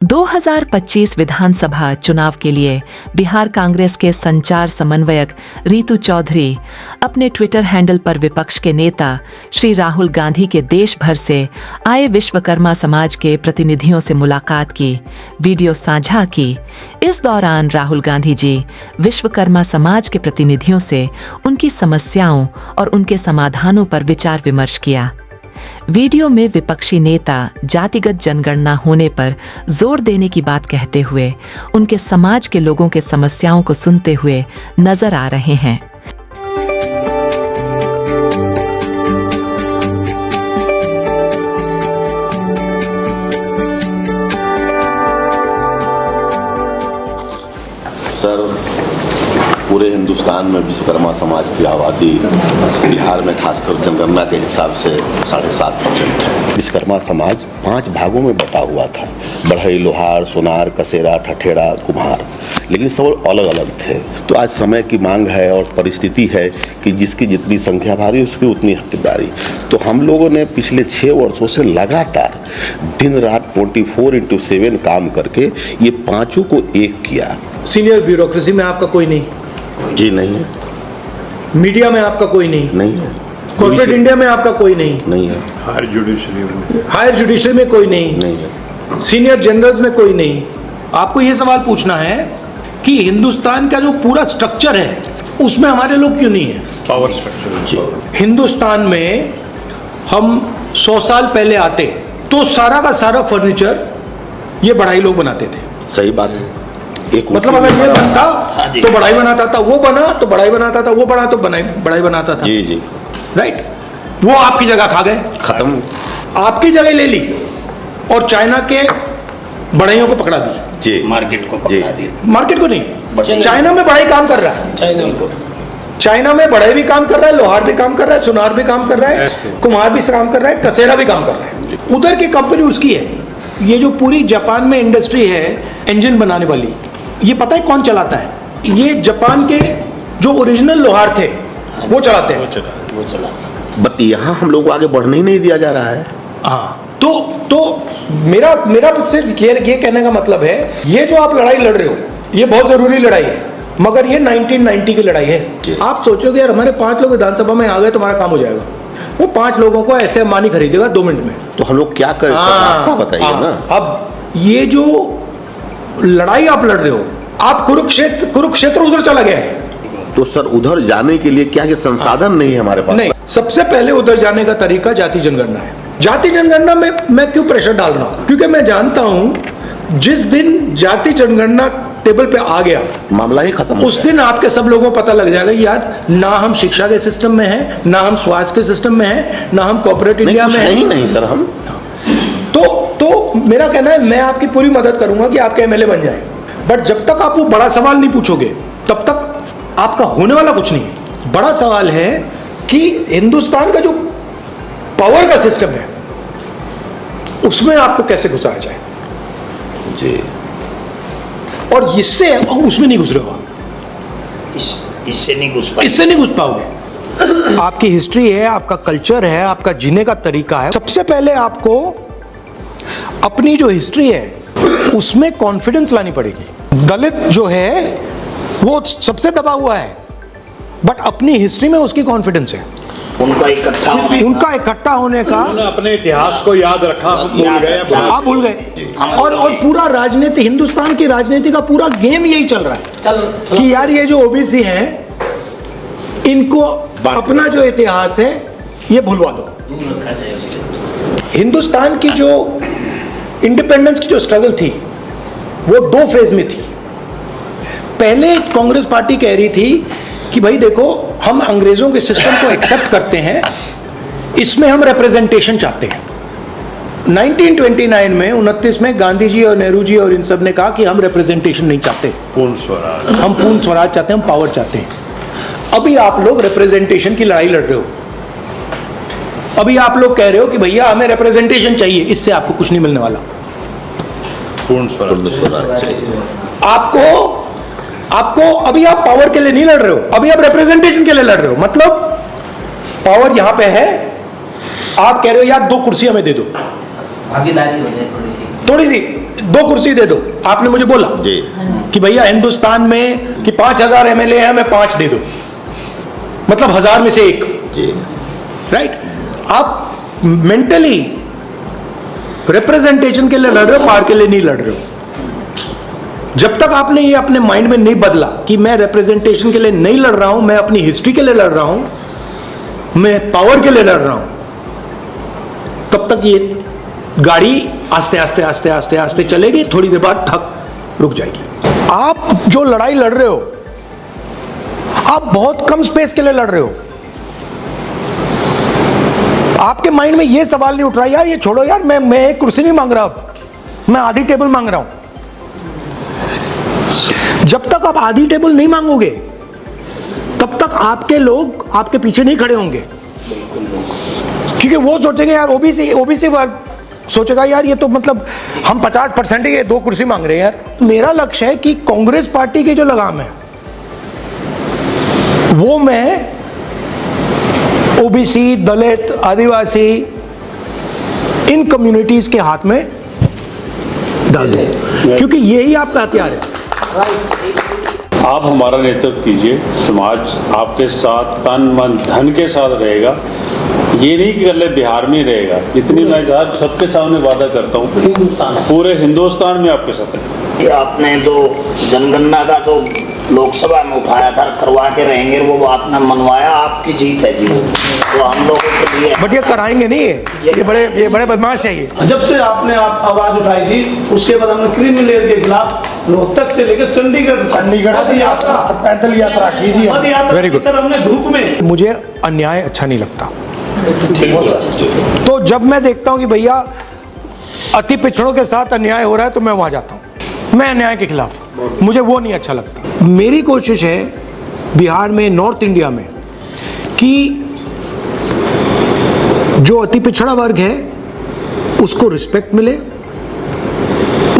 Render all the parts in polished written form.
2025 विधानसभा चुनाव के लिए बिहार कांग्रेस के संचार समन्वयक रीतू चौधरी अपने ट्विटर हैंडल पर विपक्ष के नेता श्री राहुल गांधी के देश भर से आए विश्वकर्मा समाज के प्रतिनिधियों से मुलाकात की वीडियो साझा की। इस दौरान राहुल गांधी जी विश्वकर्मा समाज के प्रतिनिधियों से उनकी समस्याओं और उनके समाधानों पर विचार विमर्श किया। वीडियो में विपक्षी नेता जातिगत जनगणना होने पर जोर देने की बात कहते हुए उनके समाज के लोगों के समस्याओं को सुनते हुए नजर आ रहे हैं। सर, पूरे हिंदुस्तान में विश्वकर्मा समाज की आबादी बिहार में खासकर जनगणना के हिसाब से 7.5% है। विश्वकर्मा समाज 5 भागों में बटा हुआ था। बढ़ई, लोहार, सोनार, कसेरा, ठठेरा, कुम्हार, लेकिन सब अलग अलग थे। तो आज समय की मांग है और परिस्थिति है कि जिसकी जितनी संख्या भारी उसकी उतनी हकदारी। तो हम लोगों ने पिछले 6 वर्षों से लगातार दिन रात 24/7 काम करके ये पांचों को एक किया। सीनियर ब्यूरोक्रेसी में आपका कोई नहीं? जी नहीं है। मीडिया में आपका कोई नहीं? नहीं है। कॉर्पोरेट इंडिया में आपका कोई नहीं? नहीं है। हायर जुडिशरी में कोई नहीं? नहीं है। सीनियर जनरल्स में कोई नहीं? आपको ये सवाल पूछना है कि हिंदुस्तान का जो पूरा स्ट्रक्चर है उसमें हमारे लोग क्यों नहीं है? पावर स्ट्रक्चर हिंदुस्तान में हम 100 साल पहले आते तो सारा का सारा फर्नीचर ये बढ़ाई लोग बनाते थे। सही बात है। मतलब अगर ये बनता तो बढ़ाई बनाता था, वो बना तो बढ़ाई बनाता था, वो बना तो बढ़ाई बनाता था। जी जी, राइट। वो आपकी जगह खा गए, खत्म। आपकी जगह ले ली और चाइना के बढ़ाइयों को पकड़ा दी। जी, मार्केट को पकड़ा दिया। मार्केट को नहीं, चाइना में बढ़ाई काम कर रहा है। चाइना में बढ़ाई भी काम कर रहा है, लोहार भी काम कर रहा है, सुनार भी काम कर रहा है, कुम्हार भी काम कर रहा है, कसेरा भी काम कर रहा है। उधर की कंपनी उसकी है। ये जो पूरी जापान में इंडस्ट्री है इंजन बनाने वाली, ये पता है कौन चलाता है? ये जापान के जो ओरिजिनल लोहार थे वो चलाते हैं। वो चला। बट यहाँ हम लोग को आगे बढ़ने ही नहीं दिया जा रहा है। हाँ, तो मेरा सिर्फ ये कहने का मतलब है, ये जो आप लड़ाई लड़ रहे हो ये बहुत जरूरी लड़ाई है, मगर ये 1990 की लड़ाई है। आप सोचोगे यार हमारे 5 लोग विधानसभा में आ गए तुम्हारा काम हो जाएगा। वो 5 लोगों को ऐसे अंबानी खरीदेगा 2 मिनट में। तो हम लोग क्या करें? रास्ता बताइए ना। अब ये जो लड़ाई आप लड़ रहे हो, आप कुरुक्षेत्र उधर चला गया है। तो सर उधर जाने के लिए क्या संसाधन नहीं है हमारे पास? नहीं, सबसे पहले उधर जाने का तरीका जाति जनगणना है। जाति जनगणना में मैं क्यों प्रेशर डाल रहा हूं? क्योंकि मैं जानता हूं जिस दिन जाति जनगणना टेबल पे आ गया मामला ही खत्म, उस दिन आपके सब लोगों को पता लग जाएगा यार, ना हम शिक्षा के सिस्टम में हैं, ना हम स्वास्थ्य के सिस्टम में हैं, ना हम कॉर्पोरेट इंडिया में हैं। नहीं सर, हम तो मेरा कहना है मैं आपकी पूरी मदद करूंगा कि आपके एमएलए बन जाए, बट जब तक आप वो बड़ा सवाल नहीं पूछोगे तब तक आपका होने वाला कुछ नहीं है। बड़ा सवाल है कि हिंदुस्तान का जो पावर का सिस्टम है उसमें आपको कैसे घुसाया जाए जी। और इससे उसमें नहीं घुस रहे हो, इससे नहीं घुस पाओगे। आपकी हिस्ट्री है, आपका कल्चर है, आपका जीने का तरीका है। सबसे पहले आपको अपनी जो हिस्ट्री है उसमें कॉन्फिडेंस लानी पड़ेगी। दलित जो है वो सबसे दबा हुआ है, बट अपनी हिस्ट्री में उसकी कॉन्फिडेंस है। उनका इकट्ठा होने का अपने इतिहास को याद रखा, आप भूल गए। और पूरा राजनीति, हिंदुस्तान की राजनीति का पूरा गेम यही चल रहा है कि यार ये जो ओबीसी हैं इनको अपना जो इतिहास है ये भूलवा दो। हिंदुस्तान की जो इंडिपेंडेंस की जो स्ट्रगल थी वो 2 फेज में थी। पहले कांग्रेस पार्टी कह रही थी कि भाई देखो हम अंग्रेजों के सिस्टम को एक्सेप्ट करते हैं, इसमें हम रिप्रेजेंटेशन चाहते हैं। 1929 में 29 में गांधी जी और नेहरू जी और इन सब ने कहा कि हम रिप्रेजेंटेशन नहीं चाहते, पूर्ण स्वराज, हम पूर्ण स्वराज चाहते हैं, हम पावर चाहते हैं। अभी आप लोग रिप्रेजेंटेशन की लड़ाई लड़ रहे हो। अभी आप लोग कह रहे हो कि भैया हमें रिप्रेजेंटेशन चाहिए, इससे आपको कुछ नहीं मिलने वाला। पूर्ण स्वराज चाहिए आपको अभी आप पावर के लिए नहीं लड़ रहे हो, अभी आप रिप्रेजेंटेशन के लिए लड़ रहे हो। मतलब पावर यहां पे है, आप कह रहे हो यार 2 कुर्सी हमें दे दो, भागीदारी हो जाए थोड़ी सी। 2 कुर्सी दे दो, आपने मुझे बोला जी कि भैया हिंदुस्तान में कि 5000 एमएलए है, मैं 5 दे दो, मतलब 1000 में से 1, जी राइट? आप मेंटली रिप्रेजेंटेशन के लिए लड़ रहे हो, पावर के लिए नहीं लड़ रहे हो। जब तक आपने ये अपने माइंड में नहीं बदला कि मैं रिप्रेजेंटेशन के लिए नहीं लड़ रहा हूं, मैं अपनी हिस्ट्री के लिए लड़ रहा हूं, मैं पावर के लिए लड़ रहा हूं, तब तक ये गाड़ी आस्ते आस्ते आस्ते आस्ते आस्ते चलेगी, थोड़ी देर बाद ठक रुक जाएगी। आप जो लड़ाई लड़ रहे हो, आप बहुत कम स्पेस के लिए लड़ रहे हो। आपके माइंड में ये सवाल नहीं उठ रहा यार ये छोड़ो यार, मैं एक कुर्सी नहीं मांग रहा, मैं आधी टेबल मांग रहा हूं। जब तक आप आधी टेबल नहीं मांगोगे तब तक आपके लोग आपके पीछे नहीं खड़े होंगे, क्योंकि वो सोचेंगे यार ओबीसी वर्ग सोचेगा यार ये तो मतलब हम 50% ही 2 कुर्सी मांग रहे हैं यार। मेरा लक्ष्य है कि कांग्रेस पार्टी की जो लगाम है वो मैं ओबीसी, दलित, आदिवासी, इन कम्युनिटीज के हाथ में डाल दूं, क्योंकि यही आपका हथियार है। आप हमारा नेतृत्व कीजिए, समाज आपके साथ तन मन धन के साथ रहेगा। ये नहीं कि कल बिहार में ही रहेगा, इतनी मैं आज सबके सामने वादा करता हूँ पूरे हिंदुस्तान में आपके साथ है। ये आपने जो जनगणना का जो लोकसभा में उठाया था, करवा के रहेंगे, वो आपने मनवाया, आपकी जीत है जी। तो हम लोगों के लिए बट ये कराएंगे नहीं, ये बड़े बदमाश है ये। जब से आपने आवाज उठाई थी उसके बाद हमने क्रीमी लेयर के खिलाफ रोहतक से लेकर चंडीगढ़ पद यात्रा, पैदल यात्रा कीजिए। पद यात्रा वेरी गुड सर, हमने धूप में। मुझे अन्याय अच्छा नहीं लगता, तो जब मैं देखता हूं कि भैया अति पिछड़ों के साथ अन्याय हो रहा है तो मैं वहां जाता हूं, मैं अन्याय के खिलाफ, मुझे वो नहीं अच्छा लगता। मेरी कोशिश है बिहार में, नॉर्थ इंडिया में, कि जो अति पिछड़ा वर्ग है उसको रिस्पेक्ट मिले,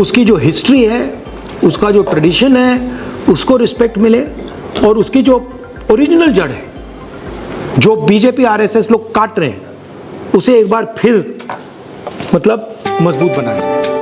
उसकी जो हिस्ट्री है, उसका जो ट्रेडिशन है उसको रिस्पेक्ट मिले, और उसकी जो ओरिजिनल जड़ है जो बीजेपी आरएसएस लोग काट रहे हैं उसे एक बार फिर मतलब मजबूत बनाएं।